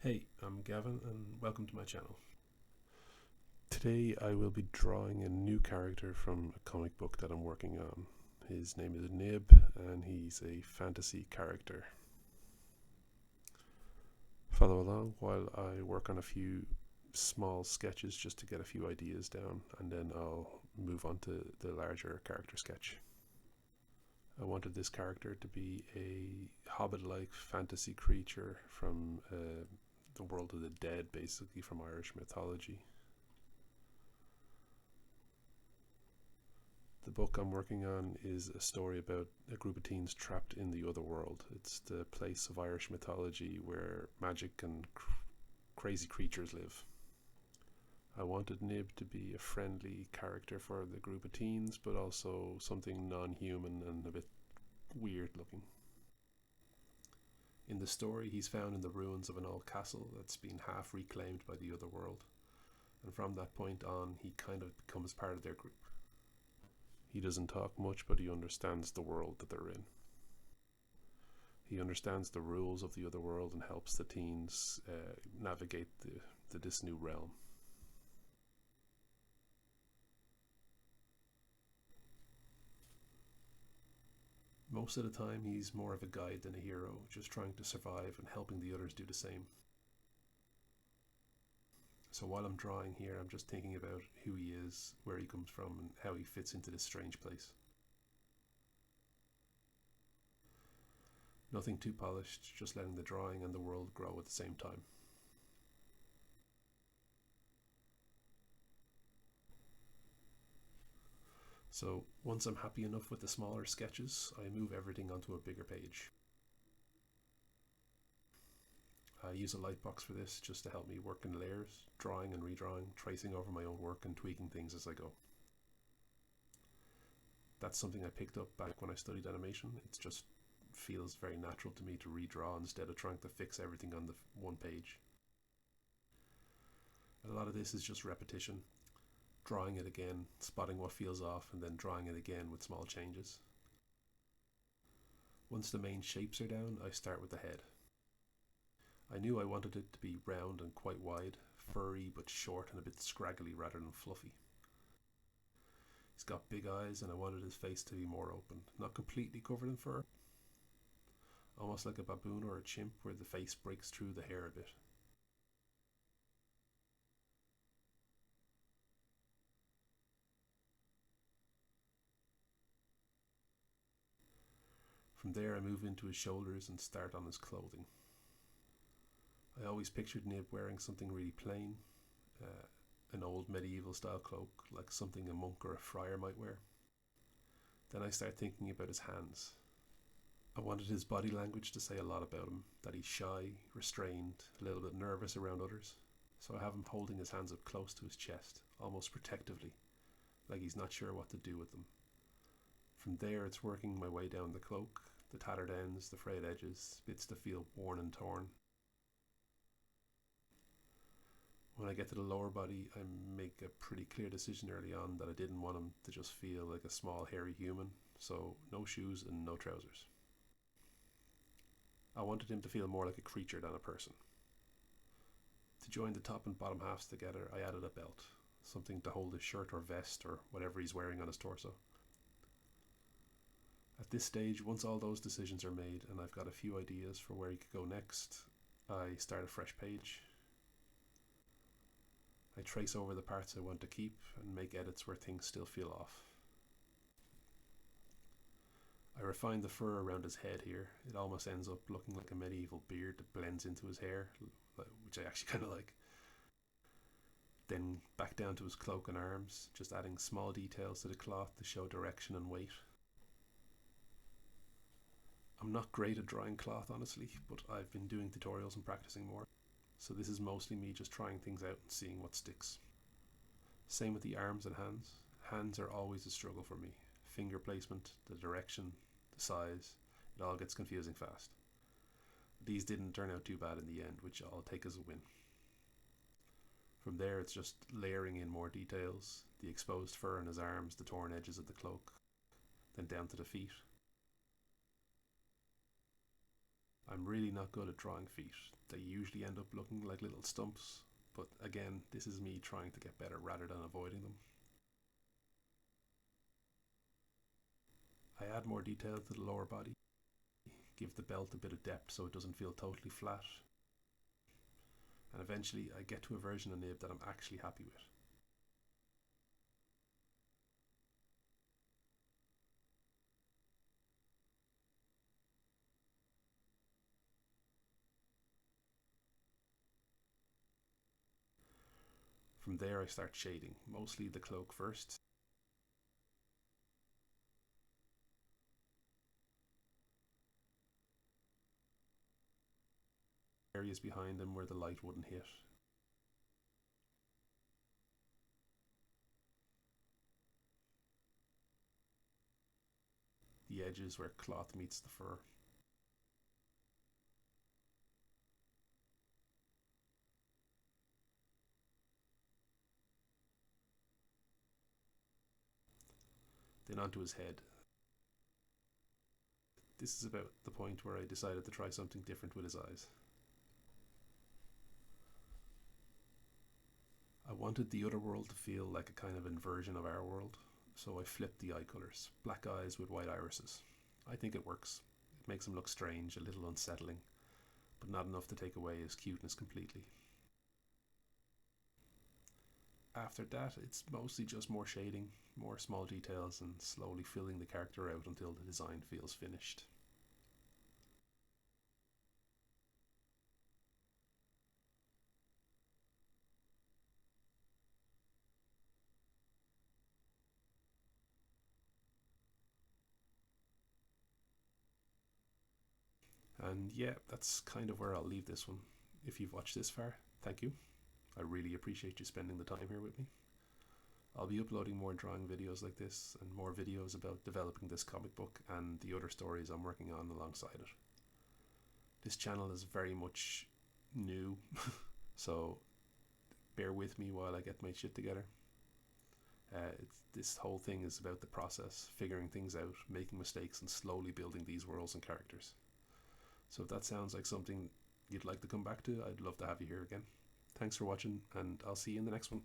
Hey, I'm Gavin and welcome to my channel. Today I will be drawing a new character from a comic book that I'm working on. His name is Nib and he's a fantasy character. Follow along while I work on a few small sketches just to get a few ideas down, and then I'll move on to the larger character sketch. I wanted this character to be a hobbit-like fantasy creature from the world of the dead, basically from Irish mythology. The book I'm working on is a story about a group of teens trapped in the other world. It's the place of Irish mythology where magic and crazy creatures live. I wanted Nib to be a friendly character for the group of teens, but also something non-human and a bit weird looking. In the story, he's found in the ruins of an old castle that's been half reclaimed by the other world, and from that point on, he kind of becomes part of their group. He doesn't talk much, but he understands the world that they're in. He understands the rules of the other world and helps the teens navigate this new realm. Most of the time, he's more of a guide than a hero, just trying to survive and helping the others do the same. So while I'm drawing here, I'm just thinking about who he is, where he comes from, and how he fits into this strange place. Nothing too polished, just letting the drawing and the world grow at the same time. So once I'm happy enough with the smaller sketches, I move everything onto a bigger page. I use a lightbox for this just to help me work in layers, drawing and redrawing, tracing over my own work and tweaking things as I go. That's something I picked up back when I studied animation. It just feels very natural to me to redraw instead of trying to fix everything on the one page. A lot of this is just repetition, drawing it again, spotting what feels off, and then drawing it again with small changes. Once the main shapes are down, I start with the head. I knew I wanted it to be round and quite wide, furry but short and a bit scraggly rather than fluffy. He's got big eyes and I wanted his face to be more open, not completely covered in fur, almost like a baboon or a chimp where the face breaks through the hair a bit. From there I move into his shoulders and start on his clothing. I always pictured Nib wearing something really plain, an old medieval style cloak, like something a monk or a friar might wear. Then I start thinking about his hands. I wanted his body language to say a lot about him, that he's shy, restrained, a little bit nervous around others. So I have him holding his hands up close to his chest, almost protectively, like he's not sure what to do with them. From there it's working my way down the cloak, the tattered ends, the frayed edges, bits that feel worn and torn. When I get to the lower body, I make a pretty clear decision early on that I didn't want him to just feel like a small hairy human, so no shoes and no trousers. I wanted him to feel more like a creature than a person. To join the top and bottom halves together, I added a belt, something to hold his shirt or vest or whatever he's wearing on his torso. At this stage, once all those decisions are made and I've got a few ideas for where he could go next, I start a fresh page. I trace over the parts I want to keep and make edits where things still feel off. I refine the fur around his head here. It almost ends up looking like a medieval beard that blends into his hair, which I actually kind of like. Then back down to his cloak and arms, just adding small details to the cloth to show direction and weight. I'm not great at drawing cloth, honestly, but I've been doing tutorials and practicing more. So this is mostly me just trying things out and seeing what sticks. Same with the arms and hands. Hands are always a struggle for me. Finger placement, the direction, the size, it all gets confusing fast. These didn't turn out too bad in the end, which I'll take as a win. From there it's just layering in more details, the exposed fur on his arms, the torn edges of the cloak, then down to the feet. I'm really not good at drawing feet. They usually end up looking like little stumps, but again, this is me trying to get better rather than avoiding them. I add more detail to the lower body, give the belt a bit of depth so it doesn't feel totally flat, and eventually I get to a version of nib that I'm actually happy with. From there I start shading, mostly the cloak first. Areas behind him where the light wouldn't hit. The edges where cloth meets the fur. Then onto his head. This is about the point where I decided to try something different with his eyes. I wanted the other world to feel like a kind of inversion of our world, so I flipped the eye colours. Black eyes with white irises. I think it works. It makes him look strange, a little unsettling, but not enough to take away his cuteness completely. After that, it's mostly just more shading, more small details, and slowly filling the character out until the design feels finished. And yeah, that's kind of where I'll leave this one. If you've watched this far, thank you. I really appreciate you spending the time here with me. I'll be uploading more drawing videos like this and more videos about developing this comic book and the other stories I'm working on alongside it. This channel is very much new, so bear with me while I get my shit together. This whole thing is about the process, figuring things out, making mistakes, and slowly building these worlds and characters. So if that sounds like something you'd like to come back to, I'd love to have you here again. Thanks for watching, and I'll see you in the next one.